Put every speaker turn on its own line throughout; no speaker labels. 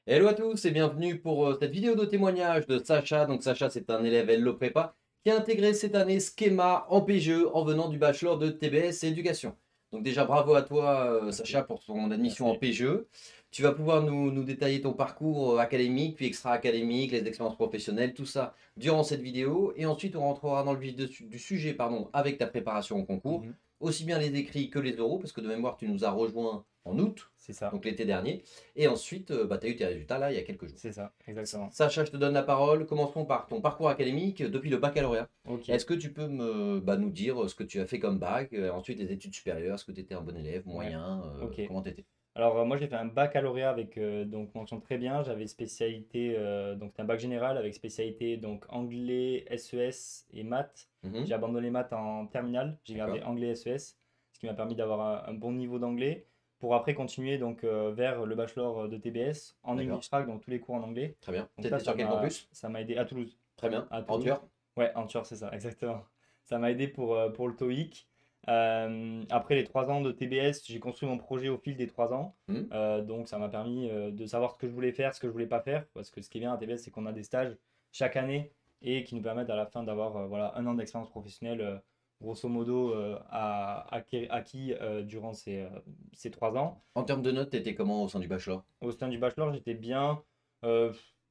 Hello à tous et bienvenue pour cette vidéo de témoignage de Sacha. Donc Sacha, c'est un élève LO Prépa qui a intégré cette année Schema en PGE en venant du bachelor de TBS et éducation. Donc déjà bravo à toi
Merci.
Sacha pour ton admission en
Merci.
PGE. Tu vas pouvoir nous détailler ton parcours académique, puis extra-académique, les expériences professionnelles, tout ça durant cette vidéo. Et ensuite on rentrera dans le vif du sujet avec ta préparation au concours,
Mhm.
aussi bien les écrits que les oraux, parce que de mémoire tu nous as rejoint en août,
C'est ça.
donc l'été dernier. Et ensuite, tu as eu tes résultats là il y a quelques jours.
C'est ça, exactement.
Sacha, je te donne la parole. Commençons par ton parcours académique depuis le baccalauréat.
Ok.
Est-ce que tu peux nous dire ce que tu as fait comme bac, ensuite les études supérieures, est-ce que tu étais un bon élève,
Ouais.
moyen,
Ok.
comment tu étais?
Alors moi j'ai fait un baccalauréat avec donc mention très bien. J'avais spécialité donc c'était un bac général avec spécialité donc anglais, SES et maths. J'ai
Mhm.
abandonné maths en terminale. J'ai gardé
D'accord,
anglais SES, ce qui m'a permis d'avoir un bon niveau d'anglais pour après continuer donc vers le bachelor de TBS en
d'accord,
English Track donc tous les cours en anglais.
très bien.
Donc
Tu étais sur quel campus?
ça m'a aidé à Toulouse.
Très bien.
À
En
Toulouse.
tueur?
Ouais, Antwerp, c'est ça, exactement. Ça m'a aidé pour le TOEIC. Après les 3 ans de TBS, j'ai construit mon projet au fil des 3 ans.
Mhm.
Donc ça m'a permis de savoir ce que je voulais faire, ce que je voulais pas faire. Parce que ce qui est bien à TBS, c'est qu'on a des stages chaque année et qui nous permettent à la fin d'avoir voilà, un an d'expérience professionnelle, grosso modo, acquis durant ces 3 ans.
En termes de notes, tu étais comment au sein du bachelor?
Au sein du bachelor, j'étais bien.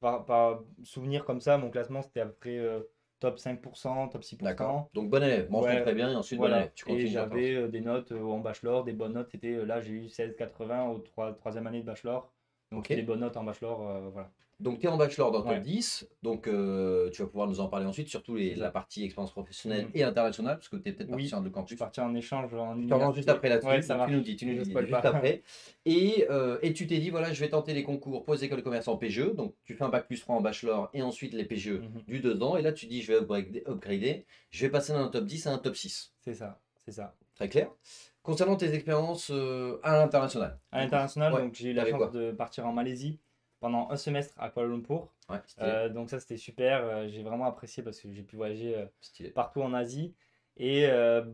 Par souvenir comme ça, mon classement c'était à peu près top 5%, top
D'accord.
6%.
Donc bon élève, mention
Ouais,
très bien et ensuite bon élève.
voilà.
Tu
Et
continues dans ta lancée.
j'avais des notes en bachelor, des bonnes notes. C'était là, j'ai eu 16,80 au troisième année de bachelor. Donc
Ok.
c'était des bonnes notes en bachelor. Voilà.
Donc, tu es en bachelor dans le top
Ouais,
10, donc tu vas pouvoir nous en parler ensuite, surtout
c'est
la
ça.
partie expérience professionnelle
Mhm.
et internationale, parce que tu es peut-être parti
Oui,
sur un de
je suis
campus.
parti en échange en
Je te relance juste
université.
après
Ouais,
là-dessus,
ça
donc
marche.
tu nous
Je
dis
spoil
juste
pas.
après. Et tu t'es dit, voilà, je vais tenter les concours pour les écoles de commerce en PGE, donc tu fais un bac plus 3 en bachelor et ensuite les PGE
Mhm.
du 2 ans, et là tu dis, je vais upgrader, je vais passer d'un top 10 à un top 6.
C'est ça, c'est ça.
Très clair. Concernant tes expériences à l'international,
À
du coup,
l'international,
ouais,
donc j'ai eu la
t'avais
chance
quoi?
de partir en Malaisie pendant un semestre à Kuala Lumpur.
Ouais, stylé,
Donc ça c'était super, j'ai vraiment apprécié parce que j'ai pu voyager
stylé.
partout en Asie et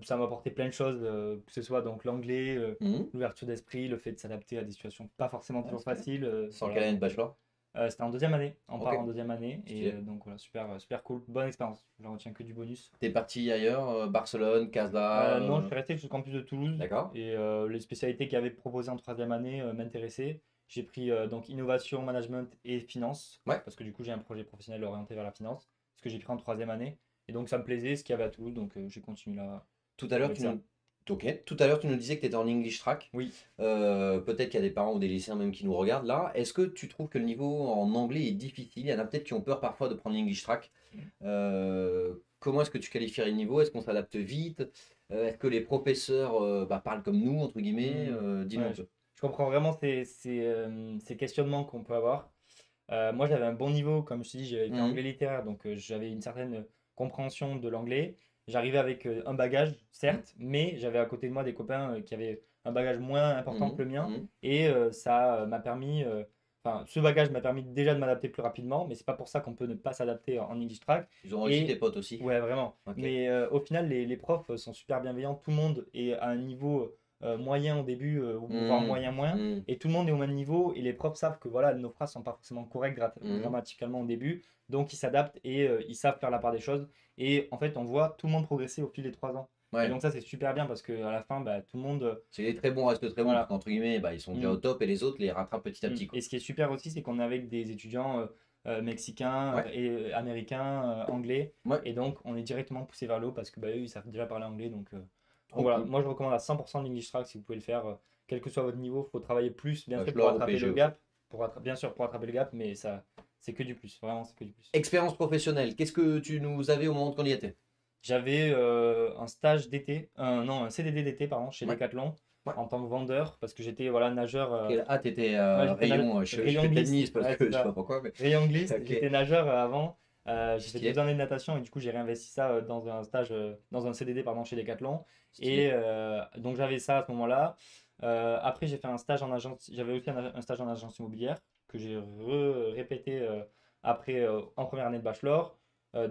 ça m'a apporté plein de choses, que ce soit donc l'anglais,
Mhm.
l'ouverture d'esprit, le fait de s'adapter à des situations pas forcément
Ouais,
toujours
stylé.
faciles.
Sans quelle
Voilà,
année de
donc
bachelor?
c'était en deuxième année, on
Ok,
part en deuxième année et
stylé.
donc voilà, super, super cool, bonne expérience, j'en retiens que du bonus.
T'es parti ailleurs, Barcelone, Casa,
Non, je suis resté jusqu'au campus de Toulouse
d'accord?
et les spécialités qu'il y avait proposées en troisième année m'intéressaient. J'ai pris donc innovation, management et finance
Ouais.
parce que du coup j'ai un projet professionnel orienté vers la finance, ce que j'ai pris en troisième année et donc ça me plaisait ce qu'il y avait à Toulouse donc j'ai continué là
Tout à l'heure,
avec ça.
Tout à l'heure, tu nous disais que tu étais en English Track.
Oui.
Peut-être qu'il y a des parents ou des lycéens même qui nous regardent là. Est-ce que tu trouves que le niveau en anglais est difficile? Il y en a peut-être qui ont peur parfois de prendre l'English Track. Comment est-ce que tu qualifierais le niveau? Est-ce qu'on s'adapte vite? Est-ce que les professeurs parlent comme nous, entre guillemets?
Hmm.
Dis-nous un
Ouais,
peu.
je comprends vraiment ces questionnements qu'on peut avoir. Moi, j'avais un bon niveau, comme je te dis, j'avais fait
Mhm.
anglais littéraire, donc j'avais une certaine compréhension de l'anglais. J'arrivais avec un bagage,
Mhm.
certes, mais j'avais à côté de moi des copains qui avaient un bagage moins important que
Mhm.
le mien,
Mhm.
et ça m'a permis, enfin, ce bagage m'a permis déjà de m'adapter plus rapidement, mais c'est pas pour ça qu'on peut ne pas s'adapter en English Track.
Ils ont réussi tes
Et
potes aussi.
ouais, vraiment.
Ok.
Mais au final, les profs sont super bienveillants. Tout le monde est à un niveau moyen au début, voire
Mhm.
moyen moins.
Mhm.
Et tout le monde est au même niveau. Et les profs savent que voilà, nos phrases sont pas forcément correctes
Mhm.
grammaticalement au début. Donc ils s'adaptent et ils savent faire la part des choses. Et en fait, on voit tout le monde progresser au fil des 3 ans. Et
Ouais.
donc ça, c'est super bien parce qu'à la fin, bah, tout le monde.
C'est les très bons restent très bons, parce
Voilà.
qu'entre guillemets, ils sont déjà
Mm,
au top et les autres les rattrapent petit à
mm.
petit, quoi.
Et ce qui est super aussi, c'est qu'on est avec des étudiants mexicains
Ouais,
et américains, anglais.
ouais,
Et donc, on est directement poussé vers le haut parce que bah, eux, ils savent déjà parler anglais. Donc
trop
voilà,
cool.
moi je recommande à 100% l'English Track si vous pouvez le faire, quel que soit votre niveau. Il faut travailler plus, bien sûr, pour
Bachelor ou
rattraper le
PGE.
gap. Bien sûr, pour rattraper le gap, mais ça, c'est que du plus. Vraiment, c'est que du plus.
Expérience professionnelle, qu'est-ce que tu nous avais au moment de qu'on y était?
J'avais un stage d'été, non, un CDD d'été, pardon, chez
Ouais,
Decathlon
ouais.
en tant que vendeur parce que j'étais voilà, nageur.
Quelle hâte était
Ouais, j'étais
rayon, je
rayon
fais
glisse.
tennis parce
Ouais,
que
c'est
je sais pas
ça.
pourquoi, mais
Rayon glisse.
ok,
J'étais nageur avant. J'ai fait deux
stylé,
années de natation et du coup, j'ai réinvesti ça dans un stage, dans un CDD pardon, chez Decathlon. Et
stylé.
donc, j'avais ça à ce moment-là. Après, j'ai fait un stage en agence. J'avais aussi un stage en agence immobilière que j'ai répété après en première année de bachelor.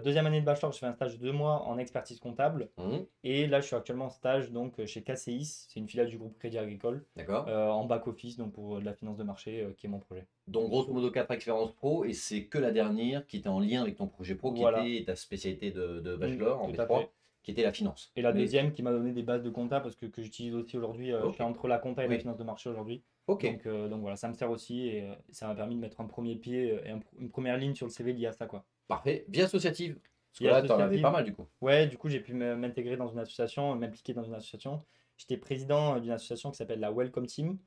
Deuxième année de bachelor, je fais un stage de 2 mois en expertise comptable.
Mhm.
Et là, je suis actuellement en stage donc, chez KCIS, c'est une filiale du groupe Crédit Agricole,
D'accord.
en back-office, donc pour de la finance de marché, qui est mon projet.
Donc, grosso modo, 4 expériences pro, et c'est que la dernière qui était en lien avec ton projet pro, qui
Voilà,
était ta spécialité de bachelor en
tout à
B3,
fait.
qui était la finance.
Et la
Mais,
deuxième qui m'a donné des bases de compta, parce que j'utilise aussi aujourd'hui, je suis
ok,
entre la compta et la
oui,
finance de marché aujourd'hui.
ok,
Donc voilà, ça me sert aussi et ça m'a permis de mettre un premier pied et une première ligne sur le CV liée à ça, quoi.
parfait. Vie associative, parce que
Et
là, tu en avais pas
associative,
mal du coup.
ouais, du coup, j'ai pu m'intégrer dans une association, m'impliquer dans une association. J'étais président d'une association qui s'appelle la Welcome Team,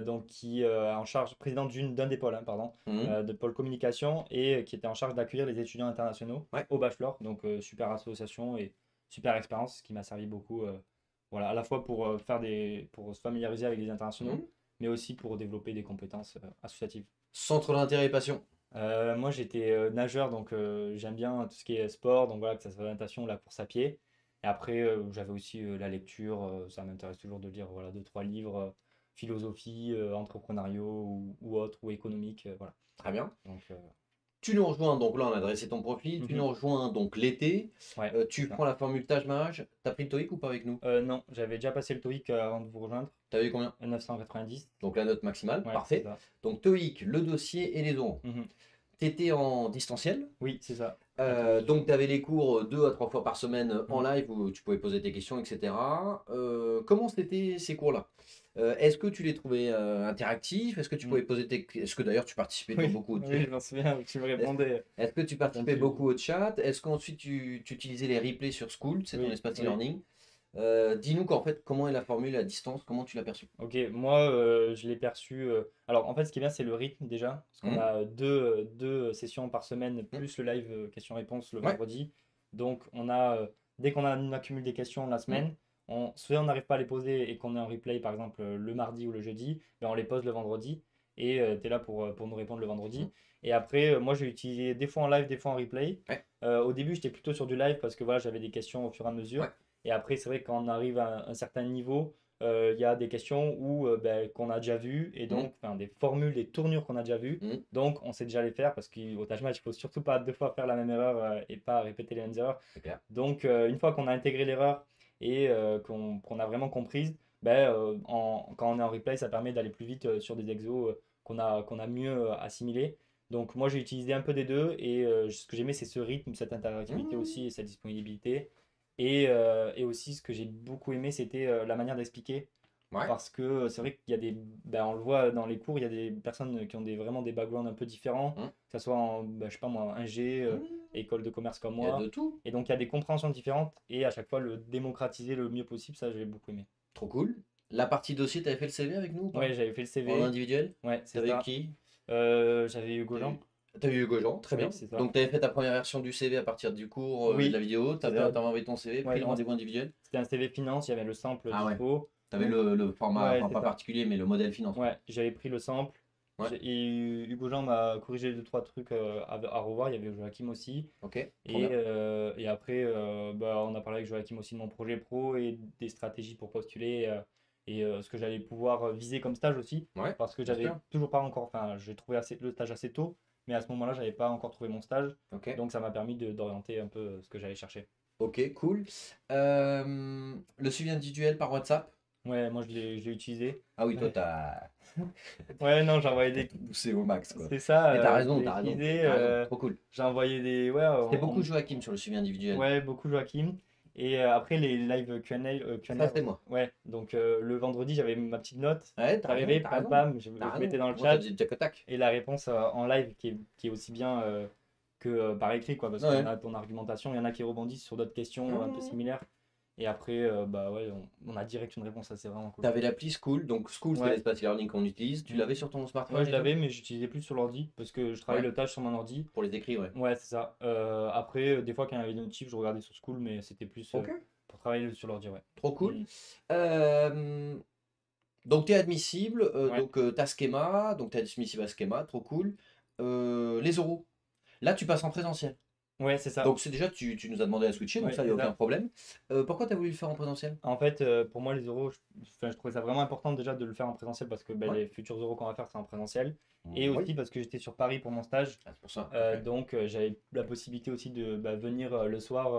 donc qui est en charge, président d'un des pôles, hein, pardon,
Mhm.
de pôle communication et qui était en charge d'accueillir les étudiants internationaux
Ouais.
au bachelor. Donc, super association et super expérience, ce qui m'a servi beaucoup, voilà, à la fois pour pour se familiariser avec les internationaux,
Mhm.
mais aussi pour développer des compétences associatives.
Centre d'intérêt et passion.
Moi, j'étais nageur, donc j'aime bien tout ce qui est sport, donc voilà, que ça soit la natation, la course à pied. Et après, j'avais aussi la lecture, ça m'intéresse toujours de lire voilà, 2, 3 livres, philosophie, entrepreneuriaux ou autres, ou économiques, voilà.
Très bien.
Donc,
Tu nous rejoins, donc là on a dressé ton profil, tu
mhm,
nous rejoins donc l'été,
ouais, c'est
tu
ça.
prends la formule Taj-Maj, t'as pris le TOEIC ou pas avec nous?
Non, j'avais déjà passé le TOEIC avant de vous rejoindre,
T'as eu combien?
990.
Donc la note maximale,
Ouais, c'est
parfait.
ça.
Donc TOEIC, le dossier et les oraux.
Mhm.
T'étais en distanciel,
Oui, c'est ça. À Toulouse.
donc tu avais les cours 2 à 3 fois par semaine en
Mhm.
live où tu pouvais poser tes questions, etc. Comment c'était ces cours-là? Est-ce que tu les trouvais interactifs? Est-ce que tu
Mhm.
pouvais poser tes... Est-ce que d'ailleurs tu participais dans
Oui,
beaucoup de...
oui, je m'en souviens, tu me
Est-ce
répondais
est-ce que tu
quand
participais
tu...
beaucoup au chat? Est-ce qu'ensuite tu utilisais les replays sur School, c'est ton
Oui,
espace
oui.
e-learning? Dis-nous qu'en fait, comment est la formule à distance? Comment tu l'as perçue?
Ok, moi je l'ai perçu. Alors en fait, ce qui est bien, c'est le rythme déjà, parce qu'on
Hmm.
a deux sessions par semaine,
Hmm.
plus le live questions-réponses le
Ouais.
vendredi. Donc on a, dès on accumule des questions la
Hmm.
semaine, soit on n'arrive pas à les poser et qu'on est en replay par exemple le mardi ou le jeudi, ben, on les pose le vendredi et tu es là pour nous répondre le
Hmm.
vendredi. Et après, moi j'ai utilisé des fois en live, des fois en replay.
Ouais.
Au début, j'étais plutôt sur du live parce que voilà, j'avais des questions au fur et à mesure.
Ouais.
Et après, c'est vrai que quand on arrive à un certain niveau, il y a des questions où, ben, qu'on a déjà vues et
Hmm.
donc enfin, des formules, des tournures qu'on a déjà vues.
Hmm.
Donc, on sait déjà les faire parce qu'au Taj Mahal, il faut surtout pas 2 fois faire la même erreur et pas répéter les mêmes erreurs.
C'est clair.
Donc, une fois qu'on a intégré l'erreur et qu'on a vraiment comprise, ben, quand on est en replay, ça permet d'aller plus vite sur des exos qu'on a mieux assimilés. Donc, moi, j'ai utilisé un peu des deux et ce que j'aimais, c'est ce rythme, cette interactivité
Hmm.
aussi et cette disponibilité. Et aussi, ce que j'ai beaucoup aimé, c'était la manière d'expliquer.
Ouais.
Parce que c'est vrai qu'il y a ben, on le voit dans les cours, il y a des personnes qui ont vraiment des backgrounds un peu différents,
Hmm.
que ce soit en, ben, je sais pas moi, ingé,
Hmm.
école de commerce comme
Il y a de
moi.
tout.
Et donc, il y a des compréhensions différentes et à chaque fois, le démocratiser le mieux possible, ça, j'ai beaucoup aimé.
Trop cool. La partie dossier, t'avais fait le CV avec nous ou pas?
Ouais, j'avais fait le
En
CV.
individuel?
Ouais, c'est
T'avais eu
ça.
qui?
J'avais Hugo
T'as
Jean.
eu, t'as eu Hugo Jean, très
Oui,
bien.
c'est ça.
Donc t'avais fait ta première version du CV à partir du cours et de la
Oui,
vidéo,
c'est
t'avais
ça.
envoyé ton CV, pris
Ouais,
le rendez-vous individuel.
c'était un CV finance, il y avait le sample
Ah ouais.
dispo.
T'avais
Donc,
le format,
ouais,
enfin
c'est
pas
ça.
particulier, mais le modèle finance, quoi.
Ouais, j'avais pris le sample.
Ouais,
Et Hugo Jean m'a corrigé 2, 3 trucs à revoir. Il y avait Joachim aussi.
ok, trop
Et,
bien.
et après, bah, on a parlé avec Joachim aussi de mon projet pro et des stratégies pour postuler et ce que j'allais pouvoir viser comme stage aussi.
Ouais,
Parce que
bien
j'avais
sûr.
toujours pas encore, enfin, j'ai trouvé le stage assez tôt, mais à ce moment-là, j'avais pas encore trouvé mon stage.
Ok,
Donc ça m'a permis d'orienter un peu ce que j'allais chercher.
ok, cool. Le suivi individuel par WhatsApp?
Ouais, moi je l'ai utilisé.
Ah oui, toi
Ouais,
t'as
ouais, non, j'ai envoyé
t'as
des.
tout poussé au max, quoi.
C'est ça,
Mais t'as
je
raison,
l'ai
t'as raison,
utilisé.
t'as raison, trop cool.
J'ai envoyé des. Ouais,
C'était beaucoup Joachim sur le suivi individuel.
ouais, beaucoup Joachim. Et après, les live Q&A,
Ça, c'était moi.
ouais, donc le vendredi, j'avais ma petite note.
Ouais, t'as raison,
J'arrivais,
t'as
pam
raison.
pam,
T'as
je mettais
raison.
dans le
Moi, ça
chat.
faisait du tac au tac.
Et la réponse en live qui est aussi bien que par écrit, quoi, parce qu'on
Ouais.
a ton argumentation. Il y en a qui rebondissent sur d'autres questions un peu
Mmh.
similaires. Et après, bah ouais, on a direct une réponse, ça c'est vraiment cool.
T'avais l'appli School, donc School c'est
Ouais.
l'espace e-learning qu'on utilise. Tu
Mm.
l'avais sur ton
Ouais,
smartphone
je
et tout?
l'avais, mais j'utilisais plus sur l'ordi parce que je travaille
Ouais,
le tâche sur mon ordi.
pour les écrits, ouais.
Ouais, c'est ça. Après, des fois, quand il y avait des notifs, je regardais sur School, mais c'était plus
Ok,
pour travailler sur l'ordi, ouais.
trop cool.
Mm.
Euh, donc tu es admissible,
Ouais.
t'as Schema, donc tu es admissible à Schema, trop cool. Les oraux. Là tu passes en présentiel.
Ouais, c'est ça.
Donc c'est déjà, tu nous as demandé à switcher, donc
Ouais,
ça, il n'y a
c'est
aucun
ça.
problème. Pourquoi tu as voulu le faire en présentiel?
En fait, pour moi, les euros, enfin, je trouvais ça vraiment important déjà de le faire en présentiel parce que ben,
Ouais.
les futurs euros qu'on va faire, c'est en présentiel. Et
Oui.
aussi parce que j'étais sur Paris pour mon stage.
Ah, c'est pour ça. Ok.
Donc, j'avais la possibilité aussi de bah, venir le soir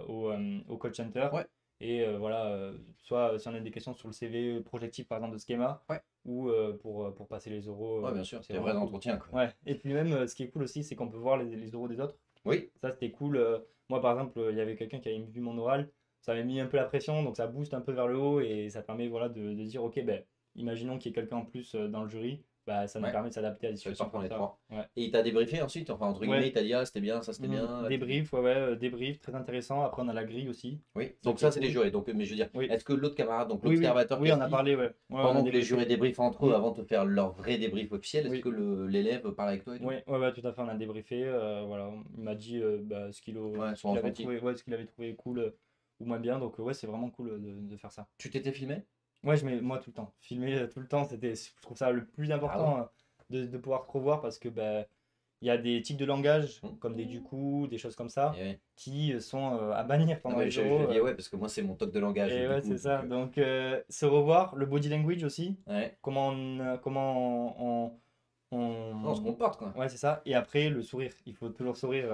au coach center.
Ouais.
Et voilà, soit si on a des questions sur le CV projectif, par exemple, de Schema,
Ouais.
ou pour passer les euros.
Ouais, bien sûr.
C'est
Des vrais
vraiment cool.
entretiens, quoi.
Ouais. Et puis même, ce qui est cool aussi, c'est qu'on peut voir les euros des autres.
Oui.
Ça, c'était cool. Moi, par exemple, il y avait quelqu'un qui avait vu mon oral. Ça avait mis un peu la pression, donc ça booste un peu vers le haut et ça permet voilà, de dire, ok, ben, imaginons qu'il y ait quelqu'un en plus dans le jury, bah, ça nous
Ouais.
permet de s'adapter à des
Ça
situations
surprend
comme
les
ça.
trois.
Ouais.
Et il t'a débriefé ensuite, enfin, entre guillemets,
Ouais.
il t'a dit, ah, c'était bien, ça c'était bien. Là,
Débrief, ouais, débrief, très intéressant. Après, on a la grille aussi.
Oui,
Ça
donc
qui est
ça, c'est les
cool.
jurés. Donc, mais je veux dire,
Oui,
est-ce que l'autre camarade, donc
oui, oui,
l'observateur qui
oui, on a
assiste,
parlé, ouais. Ouais, on a
pendant que les
débriefé.
jurés débriefent entre eux
Mm.
avant de faire leur vrai débrief officiel, est-ce
Oui,
que l'élève parle avec toi et tout?
oui, ouais, ouais, tout à fait, on a débriefé. Voilà, il m'a dit bah,
Ouais,
ce
son
qu'il avait
ressenti.
trouvé, ouais, ce qu'il avait trouvé cool ou moins bien. Donc, ouais, c'est vraiment cool de faire ça.
Tu t'étais filmé?
Ouais, moi tout le temps. Filmer tout le temps, je trouve ça le plus
Ah ouais?
important de pouvoir te revoir parce que bah, il y a des tics de langage,
Hum.
comme des du coup, des choses comme ça,
Eh ouais.
qui sont à bannir
Non,
pendant
mais
les
je
euros.
dis ouais, parce que moi, c'est mon toc de langage,
Et
du
ouais,
coup.
c'est
Donc,
ça. Donc, se revoir, le body language aussi,
ouais.
comment
Non, on se comporte, quoi.
Ouais, c'est ça. Et après, le sourire. Il faut toujours sourire.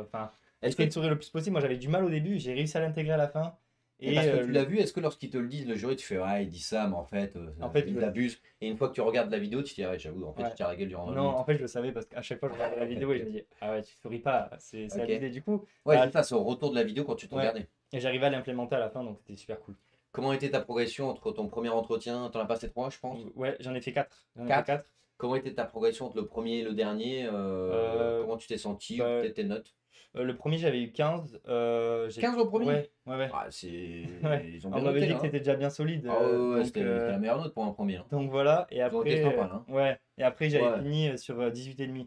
Enfin,
Est-ce que,
essayer de sourire le plus possible. Moi, j'avais du mal au début. J'ai réussi à l'intégrer à la fin.
mais
Et
parce que tu l'as vu, est-ce que lorsqu'ils te le disent, le jury, tu fais, ouais, il dit ça, mais en fait,
en fait,
il abuse. Et une fois que tu regardes la vidéo, tu te dis, ah ouais, j'avoue, en fait, tu
ouais.
tires la gueule durant 20
Non,
minutes.
en fait, je le savais parce qu'à chaque fois, je regardais la vidéo et je me dis, ah ouais, tu souris pas, c'est
Ok.
abusé. Du coup,
Ouais,
bah,
c'est ça, c'est au retour de la vidéo quand tu te
ouais.
regardais.
Et j'arrivais à l'implémenter à la fin, donc c'était super cool.
Comment était ta progression entre ton premier entretien? T'en as passé 3, je pense.
Ouais, j'en ai fait 4. J'en ai fait
4.
4.
Comment était ta progression entre le premier et le dernier?
Euh,
Comment tu t'es senti ou
bah,
peut-être tes notes?
le premier, j'avais eu 15.
15 au premier?
Ouais, ouais, ouais.
Ah, c'est...
Ouais.
Ils ont
On
bien
m'avait
noté,
dit
là,
que
hein.
c'était déjà bien solide.
Ah ouais, ouais,
Donc,
c'était la meilleure note pour un premier, hein.
donc voilà. Et
Ils ont été
après,
sympas, là, hein.
ouais. Et après, j'avais
Ouais.
fini sur 18,5.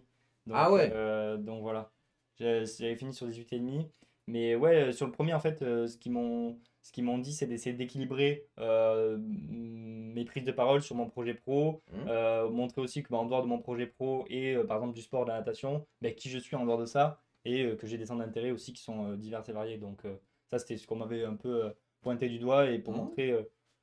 Ah ouais.
Donc voilà. J'avais fini sur 18,5. Mais ouais, sur le premier, en fait, ce qu'ils m'ont dit, c'est d'essayer d'équilibrer mes prises de parole sur mon projet pro.
Mhm.
Montrer aussi que bah, en dehors de mon projet pro et par exemple du sport, de la natation, bah, qui je suis en dehors de ça. Et que j'ai des centres d'intérêt aussi qui sont divers et variés. Donc ça, c'était ce qu'on m'avait un peu pointé du doigt et pour
Mhm.
montrer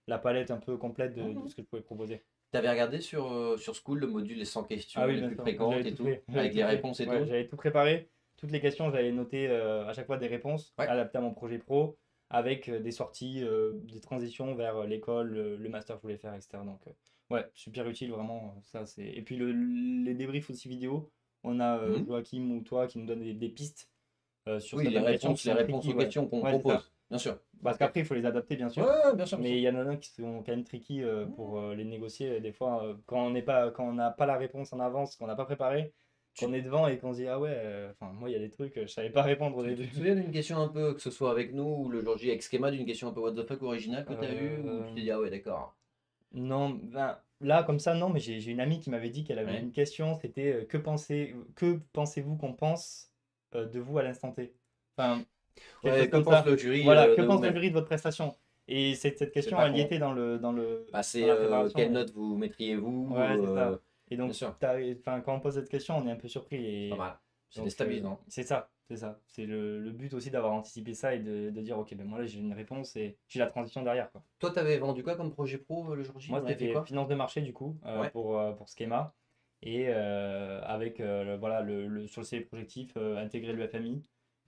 la palette un peu complète de
Mhm.
ce que je pouvais proposer.
T'avais regardé sur School le module les 100 questions
Ah oui,
les
bien
plus
sûr.
fréquentes
J'avais
et
tout
tout,
fait. J'avais
avec
tout
les
fait.
réponses et
Ouais,
tout?
j'avais tout préparé. Toutes les questions, j'avais noté à chaque fois des réponses
Ouais.
adaptées à mon projet pro, avec des sorties, des transitions vers l'école, le master que je voulais faire, etc. Donc, ouais, super utile, vraiment. Ça, c'est... Et puis, les débriefs aussi vidéo. On a
Mhm.
Joachim ou toi qui nous donne des pistes sur
Oui, les
certaines questions qui
réponses, les
sont
réponses
tricky.
aux
Ouais,
questions qu'on
ouais, c'est ça.
propose, bien sûr.
Parce
Ok.
qu'après, il faut les adapter, bien
Ouais,
sûr.
ouais, bien sûr, bien
Mais
sûr.
il y en a qui sont quand même tricky pour les négocier. Des fois, quand on n'a pas la réponse en avance, qu'on n'a pas préparé, qu'on
Tu,
est devant et qu'on se dit, ah ouais, enfin, moi, il y a des trucs, je savais pas répondre au
tu
début.
te souviens d'une question un peu, que ce soit avec nous ou le jour J avec Schema, d'une question un peu what the fuck originale que tu as eue, ou tu
Euh,
t'es dit, ah ouais, d'accord.
non, ben, là, comme ça, non, mais j'ai une amie qui m'avait dit qu'elle avait
Ouais.
une question, c'était que pensez-vous qu'on pense de vous à l'instant T? Enfin, quelque
Ouais,
chose
que
comme
pense
ça.
le jury
Voilà, que
de
pense le
vous-même?
jury de votre prestation? Et cette
C'est
question,
pas
elle y
con.
était
Bah,
dans
c'est
la préparation.
quelle note vous mettriez vous?
Ouais, c'est ça. Et
Bien
donc,
sûr,
enfin, quand on pose cette question, on est un peu surpris.
c'est pas
Et
mal. C'est
donc,
déstabilisant.
c'est ça, c'est ça. C'est le but aussi d'avoir anticipé ça et de dire, ok, ben moi là, j'ai une réponse et j'ai la transition derrière, quoi.
Toi, t'avais vendu quoi comme projet pro le jour J?
Moi,
On avait fait
c'était
quoi?
finance de marché, du coup,
Ouais.
pour Schema. Et avec, voilà, sur le CV projectif, intégrer le FMI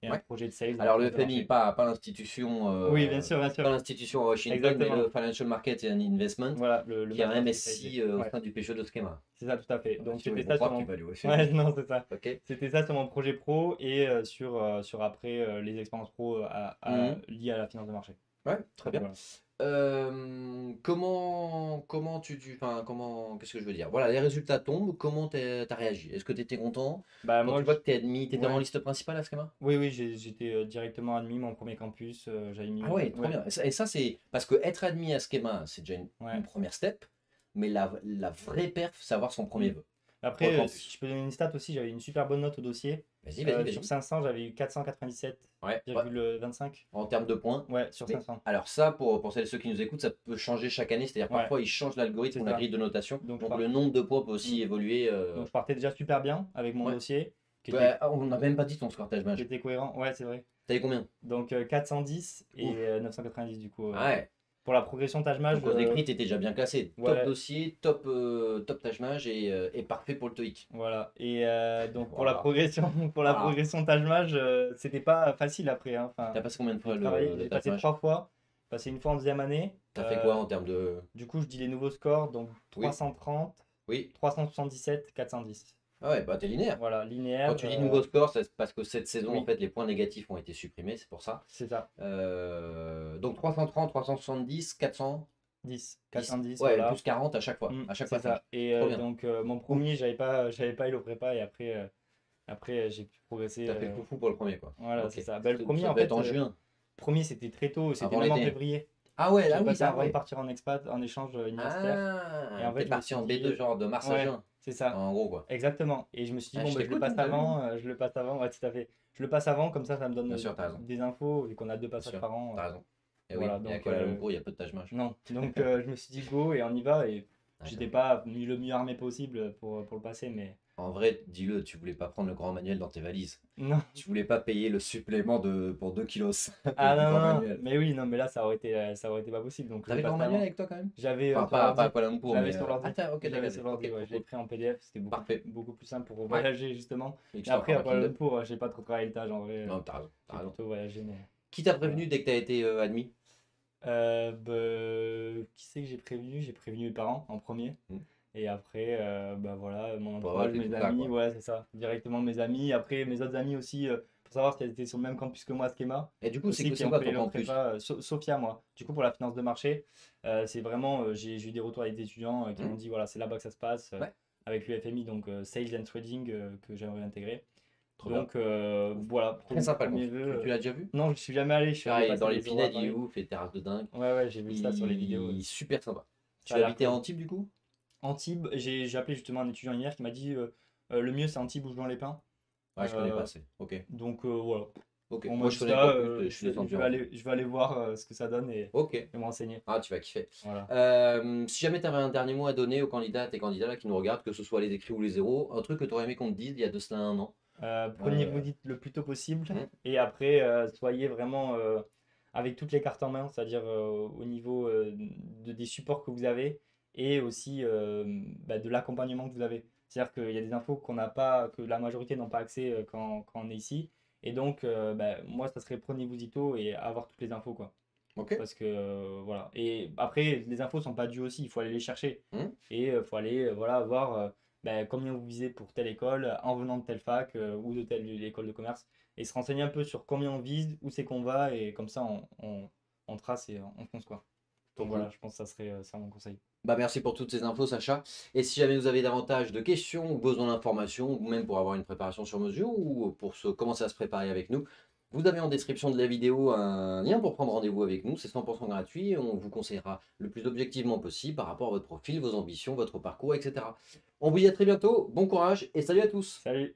et un
Ouais.
projet de sales dans la
Alors le
finance de
FMI,
marché.
pas l'institution
Oui, bien sûr, bien
pas
sûr.
l'institution à Washington, mais le
Exactement.
Financial Market and Investment,
Voilà, le
qui est un
master spécialisé.
MSI au
Ouais.
sein du PGE de Schema.
C'est ça, tout à fait.
Voilà,
Donc
si tu veux,
c'était
ils vont
ça sur
croire que
mon...
tu vas aller au
Ouais,
FMI.
non, c'est ça.
Ok.
C'était ça sur mon projet pro et sur après les expériences pro
Mhm.
liées à la finance de marché.
Ouais, très
Donc
bien.
voilà.
Comment enfin, qu'est-ce que je veux dire? Voilà, les résultats tombent, comment t'as réagi? Est-ce que tu étais content?
Bah
Quand
moi,
tu vois que t'es admis, t'étais en
ouais.
liste principale à Schema?
Oui, oui, j'étais directement admis, mon premier campus. J'avais mis...
Ah ouais, trop
ouais,
bien. Et ça, c'est parce que être admis à Schema, c'est déjà une
ouais.
première step, mais la vraie perf, c'est avoir son premier
Mm.
vœu pour le
Après, si
campus.
je peux donner une stat aussi, j'avais une super bonne note au dossier.
Vas-y, vas-y,
Sur
vas-y.
500, j'avais eu 497,25.
Ouais, ouais.
25.
En termes de points.
Ouais, sur
Mais
500.
alors ça, pour celles et ceux qui nous écoutent, ça peut changer chaque année. C'est-à-dire
Ouais,
parfois, ils changent l'algorithme
c'est
ou la
ça.
grille de notation.
Donc je
Donc
pars.
le nombre de points peut
Mm.
aussi évoluer.
Donc je partais déjà super bien avec mon
Ouais.
dossier. qui était,
Ouais, on n'a même pas dit ton score
qui
Taj
était cohérent. Ouais, c'est vrai.
T'avais combien?
Donc 410 et
Ouf.
990 du coup.
Ouais.
Pour la progression Taj Mahal,
Donc aux écrits, t'étais déjà bien classé. Top
ouais,
dossier, top Taj et parfait pour le TOEIC.
voilà. Et donc pour la
Voilà.
progression, pour la
Voilà.
progression Taj Mahal, c'était pas facile après, hein. Enfin,
T'as passé combien de
j'ai
fois
travaillé,
le
j'ai
Taj
passé 3 fois. Passé une fois en deuxième année.
T'as fait quoi en termes de.
Du coup, je dis les nouveaux scores, donc
Oui,
330,
oui.
377, 410.
Ah ouais, bah t'es linéaire.
Voilà,
Quand
linéaire,
tu dis nouveau score, c'est parce que cette saison, en
oui,
fait, les points négatifs ont été supprimés, c'est pour ça.
c'est ça.
Donc 330, 370, 400.
10, 410,
Ouais,
voilà.
plus 40 à chaque fois. À chaque
C'est
passage.
ça. Et
Trop bien.
donc, mon
Ouf.
premier, j'avais pas eu le prépa et après j'ai pu progresser.
T'as fait le foufou pour le premier, quoi.
Voilà,
Ok.
c'est ça. Ben, le premier,
Ça
en
devait être
fait,
en juin,
premier, c'était très tôt, c'était
avant
même en
l'été.
février.
Ah ouais,
J'ai
là oui,
passé
ça,
avant de
ouais.
partir en expat, en échange universitaire. Et
Ah,
en fait,
t'es
je me
parti
suis
en
dit,
B2, genre de mars à
ouais,
juin.
c'est ça.
En gros, quoi.
Exactement. Et je me suis dit,
Ah,
bon,
je
ben, je le
t'écoute, hein,
passe
t'as vu, hein.
avant, je le passe avant, ouais, tout à fait. Je le passe avant, comme ça me donne
Bien sûr, t'as raison.
des infos, vu qu'on a 2
Bien
passages
sûr,
par an.
t'as raison. Et oui,
Voilà,
et à
donc,
Kuala Lumpur, il y a peu de Taj Mahal.
non. Donc, je me suis dit, go, et on y va. Et
Ah,
j'étais pas le mieux armé possible pour le passer, mais
en vrai, dis-le, tu voulais pas prendre le grand manuel dans tes valises.
non.
Tu voulais pas payer le supplément pour 2 kilos
Ah
du
non,
grand
non, non.
manuel.
Mais oui, non, mais là, ça aurait été pas possible. Donc, je le
T'avais le grand
passe
manuel
avant.
avec toi quand même?
J'avais
Enfin,
sur
pas à
l'ordi.
Kuala Lumpur,
Je l'avais
mais.
sur l'ordi.
Ah, ok,
Je
t'as
l'avais
gardé.
sur l'ordi,
Ok,
ouais.
trop
Je l'ai
cool.
pris en PDF. C'était beaucoup,
Parfait.
beaucoup plus simple pour
Ouais.
voyager, justement.
Et tu
Mais
t'en
après,
feras
à
un
Kuala
Kindle.
Lumpur, j'ai pas trop travaillé le tâche en vrai.
Non, t'as raison. T'as
J'ai
raison.
plutôt voyagé, mais
Qui t'a
voilà.
prévenu dès que t'as été admis?
Qui c'est que j'ai prévenu? J'ai prévenu mes parents en premier.
Hmm.
Et après, bah voilà, mon
Pour
entourage,
avoir fait
mes
tout ça,
amis,
quoi.
ouais, c'est ça. Directement mes amis. Après, mes autres amis aussi, pour savoir qu'elles étaient sur le même campus que moi, Schema,
Et du coup,
aussi, qui
c'est
ont
quoi
fait
ton
le
campus?
prépa. Sophia, moi. Du coup, pour la finance de marché, c'est vraiment, j'ai eu des retours avec des étudiants qui m'ont
Hmm.
dit, voilà, c'est là-bas que ça se passe,
Ouais,
avec l'UFMI, donc Sales and Trading, que j'aimerais intégrer.
trop bien.
Donc, voilà,
Très sympa le
premier
campus. Tu
vœu.
l'as déjà vu?
Non, je suis jamais allé, je suis allé
Pareil,
passer
dans
les euros à
l'épinette, il est
Paris.
ouf, les terrasses de dingue.
Ouais, ouais, j'ai vu ça sur les vidéos.
Super sympa.
Ça
Tu
a l'air
habitais à
cool.
Antibes du coup?
Antibes, j'ai appelé justement un étudiant hier qui m'a dit le mieux c'est Antibes ou Jouan-les-Pins.
Ouais, je connais pas
Euh,
assez. Ok.
donc voilà.
Ok.
On m'a
Moi,
dit
je connais
ça,
pas plus, je suis descendu en Antibes.
je vais aller voir ce que ça donne
Ok.
et me renseigner.
Ah, tu vas kiffer.
Voilà.
Si jamais tu avais un dernier mot à donner aux candidats, à tes candidats là, qui nous regardent, que ce soit les écrits ou les zéros, un truc que tu aurais aimé qu'on te dise il y a de cela un an.
Prenez-vous vite le plus tôt possible
Hmm.
et après soyez vraiment avec toutes les cartes en main, c'est-à-dire au niveau des supports que vous avez et aussi bah, de l'accompagnement que vous avez. C'est-à-dire qu'il y a des infos qu'on n'a pas, que la majorité n'ont pas accès quand on est ici. Et donc, bah, moi, ça serait prenez-vous tôt et avoir toutes les infos, quoi.
Ok.
Parce que voilà. Et après, les infos sont pas dues aussi, il faut aller les chercher.
Hmm.
Et il faut aller voilà, voir ben, combien vous visez pour telle école en venant de telle fac ou de telle école de commerce. Et se renseigner un peu sur combien on vise, où c'est qu'on va, et comme ça on trace et on fonce quoi.
Trop
Donc
cool.
voilà, je pense que ça serait ça mon conseil.
Bah, merci pour toutes ces infos, Sacha. Et si jamais vous avez davantage de questions ou besoin d'informations, ou même pour avoir une préparation sur mesure, ou pour commencer à se préparer avec nous, vous avez en description de la vidéo un lien pour prendre rendez-vous avec nous. C'est 100% gratuit et on vous conseillera le plus objectivement possible par rapport à votre profil, vos ambitions, votre parcours, etc. On vous dit à très bientôt, bon courage et salut à tous!
Salut!